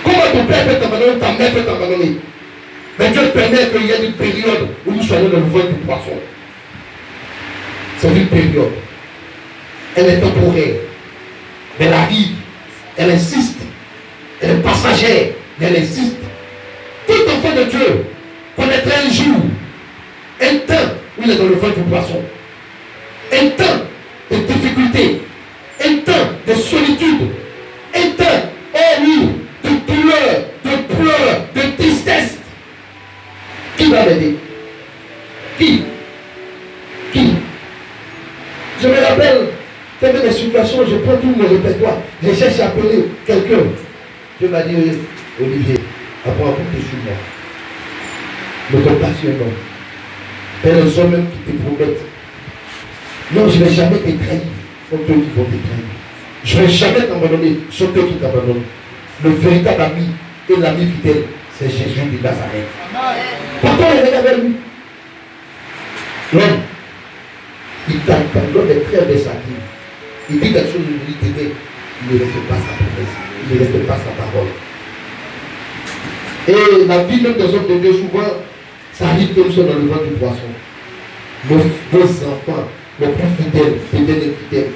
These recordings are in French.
Comment ton père peut t'abandonner, ta mère peut t'abandonner? Mais Dieu permet qu'il y ait une période où nous soyons dans le ventre du poisson. C'est une période. Elle est temporaire. Mais elle arrive. Elle insiste. Elle est passagère. Mais elle insiste. Tout enfant de Dieu connaîtra un jour, un temps où il est dans le ventre du poisson. Un temps de difficulté. Un temps de solitude. Un temps, oh oui, de douleur, de pleurs, de tristesse. Qui va m'aider? Qui? Je me rappelle qu'il y avait des situations, je prends tout mon répertoire, je cherche à appeler quelqu'un. Dieu m'a dit, Olivier, apprends à compter sur moi. Ne compte pas sur moi. Et les hommes même qui te promettent. Non, je ne vais jamais te trahir. Ce sont eux qui vont te trahir. Je ne vais jamais t'abandonner. Ce sont eux qui t'abandonnent. Le véritable ami et l'ami fidèle, c'est Jésus de Nazareth. Pourquoi il est avec lui? L'homme, il t'abandonne des très versatiles. Il dit quelque chose, il dit, il ne respecte pas sa promesse. Il ne respecte pas sa parole. Et la vie même des hommes de Dieu, souvent, ça arrive comme ça dans le ventre du poisson. Nos enfants, les plus fidèles, fidèles et fidèles.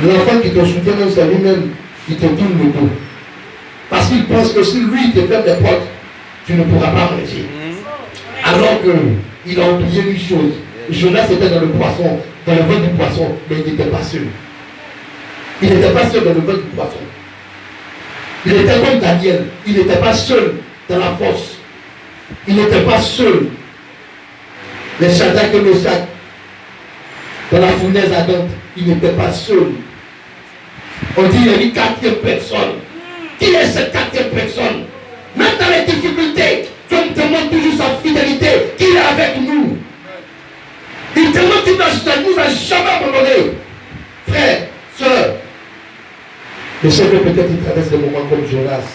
L'enfant qui te soutient même, c'est lui-même qui te tourne le dos. Parce qu'il pense que si lui te ferme les portes, tu ne pourras pas manger. Alors qu'il a oublié une chose. Jonas était dans le poisson, dans le ventre du poisson, mais il n'était pas seul. Il n'était pas seul dans le ventre du poisson. Il était comme Daniel, il n'était pas seul dans la fosse. Il n'était pas seul. Les Shadrach et Meshach, dans la fournaise ardente, il n'était pas seul. On dit qu'il y a une quatrième personne. Qui est cette quatrième personne? Même dans les difficultés, Dieu me demande toujours sa fidélité. Qui est avec nous? Il demande qu'il ne nous a jamais abandonné. Frère, soeur, je sais que peut-être il traverse des moments comme Jonas,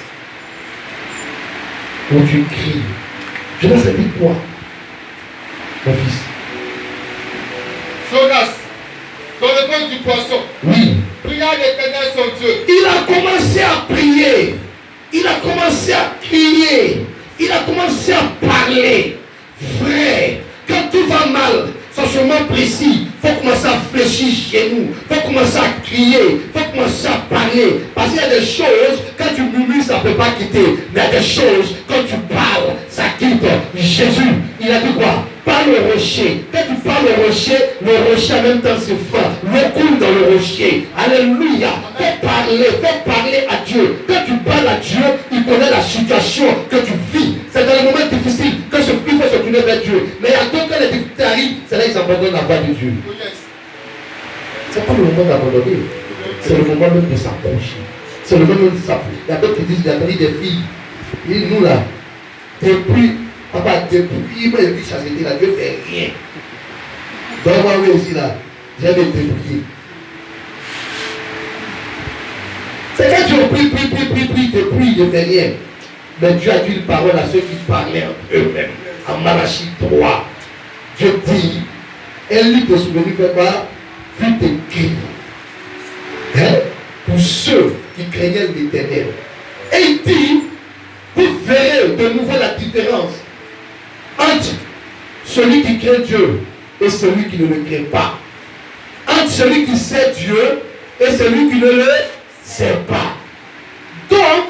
où tu cries. Jonas a dit quoi? Mon fils. Jonas, dans le ventre du poisson. Oui. Pria l'Éternel son Dieu. Il a commencé à prier. Il a commencé à crier. Il a commencé à parler. Frère, quand tout va mal, c'est ce moment précis. Il faut commencer à fléchir chez nous. Il faut commencer à crier. Il faut commencer à parler. Parce qu'il y a des choses, quand tu murmures, ça ne peut pas quitter. Mais il y a des choses, quand tu parles, ça quitte. Jésus, il a dit quoi? Parle au rocher. Quand tu parles au rocher en même temps se fend. L'eau coule dans le rocher. Alléluia. Faut parler à Dieu. Quand tu parles à Dieu, il connaît la situation que tu vis. C'est dans les moments difficiles que il faut se tourner vers Dieu. Mais à quand les difficultés arrivent, c'est là qu'ils abandonnent la voie de Dieu. C'est pas le moment d'abandonner. C'est le moment même de s'approcher. C'est le moment de s'approcher. Il y a d'autres qui disent, il y a des filles. Et nous là, depuis, papa, depuis, moi j'ai vu ça, c'était là, Dieu fait rien. Donc moi aussi là, j'ai été débrouillé. C'est quand tu prie, Dieu fait rien. Mais Dieu a dit une parole à ceux qui parlaient en eux-mêmes. En Malachie 3, Dieu dit, un livre de souvenirs fait quoi? Fut écrit. Hein? Pour ceux qui craignaient l'Éternel. Et il dit, vous verrez de nouveau la différence entre celui qui craint Dieu et celui qui ne le craint pas. Entre celui qui sait Dieu et celui qui ne le sait pas. Donc,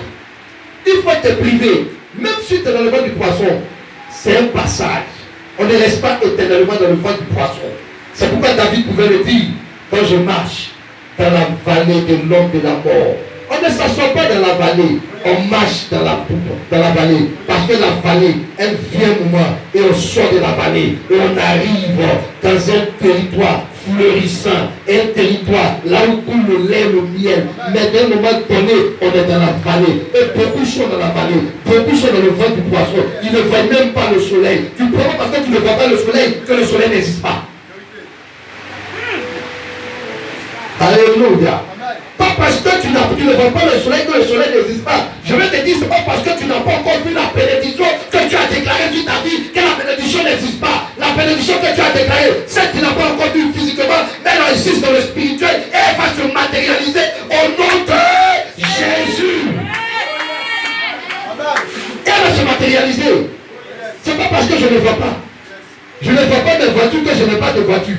il faut te priver. Même si tu es dans le ventre du poisson, c'est un passage. On ne reste pas éternellement dans le ventre du poisson. C'est pourquoi David pouvait le dire, quand je marche dans la vallée de l'ombre de la mort. On ne s'assoit pas dans la vallée, on marche dans la vallée. Parce que la vallée, elle vient un moment et on sort de la vallée. Et on arrive dans un territoire fleurissant, un territoire là où coule le lait, le miel. Mais d'un moment donné, on est dans la vallée. Et beaucoup sont dans la vallée, beaucoup sont dans le ventre du poisson. Ils ne voient même pas le soleil. Tu prends parce que tu ne vois pas le soleil, que le soleil n'existe pas. Alléluia. Pas parce que tu ne vois pas le soleil que le soleil n'existe pas. Je vais te dire, c'est pas parce que tu n'as pas encore vu la bénédiction que tu as déclaré sur ta vie que la bénédiction n'existe pas. La bénédiction que tu as déclarée, celle que tu n'as pas encore vue physiquement, mais elle existe dans le spirituel et elle va se matérialiser au nom de Jésus. matérialiser. C'est pas parce que je ne vois pas. Je ne vois pas de voiture que je n'ai pas de voiture.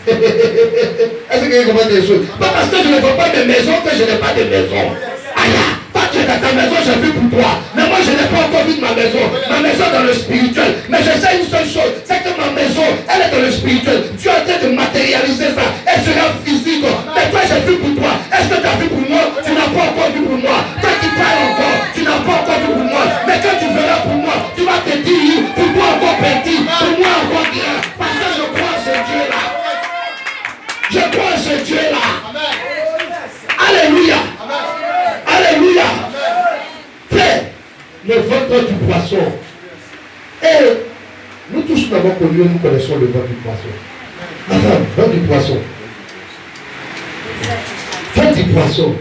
Est-ce que vous comprenez les choses? Pas parce que je ne vois pas de maison que je n'ai pas de maison. Aïe, toi tu es dans ta maison, j'ai vu pour toi. Mais moi je n'ai pas encore vu de ma maison. Ma maison est dans le spirituel. Mais je sais une seule chose, c'est que ma maison, elle est dans le spirituel. Tu es en train de matérialiser ça. Elle sera physique. Mais toi j'ai vu pour toi. Est-ce que tu as vu pour moi? Tu n'as pas encore vu pour moi. Toi qui parles encore, tu n'as pas encore vu pour moi. Mais quand tu verras pour moi, tu vas te dire, pour toi encore petit, pour moi encore grand. Parce que je crois en ce Dieu-là. Je crois en ce Dieu-là. Alléluia. Alléluia. Père, le ventre du poisson. Et nous tous nous avons connu, nous connaissons le ventre du poisson. Enfin, ventre du poisson. Ventre du poisson.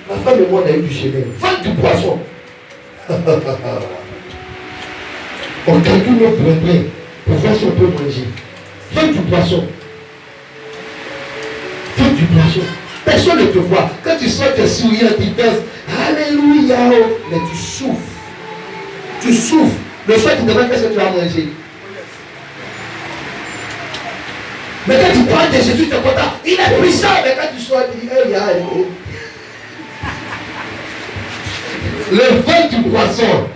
Ma femme et moi, on a eu du chemin. Ventre du poisson. On calcule nos besoins pour voir si on peut manger. Ventre du poisson. Ventre du poisson. Personne ne te voit. Quand tu sors tes sourires, tu danses. Alléluia. Mais tu souffres. Tu souffres. Le soir, tu te demandes qu'est-ce que tu vas manger. Mais quand tu parles de Jésus, tu es content. Il est puissant. Mais quand tu sors, tu dis, le ventre du poisson.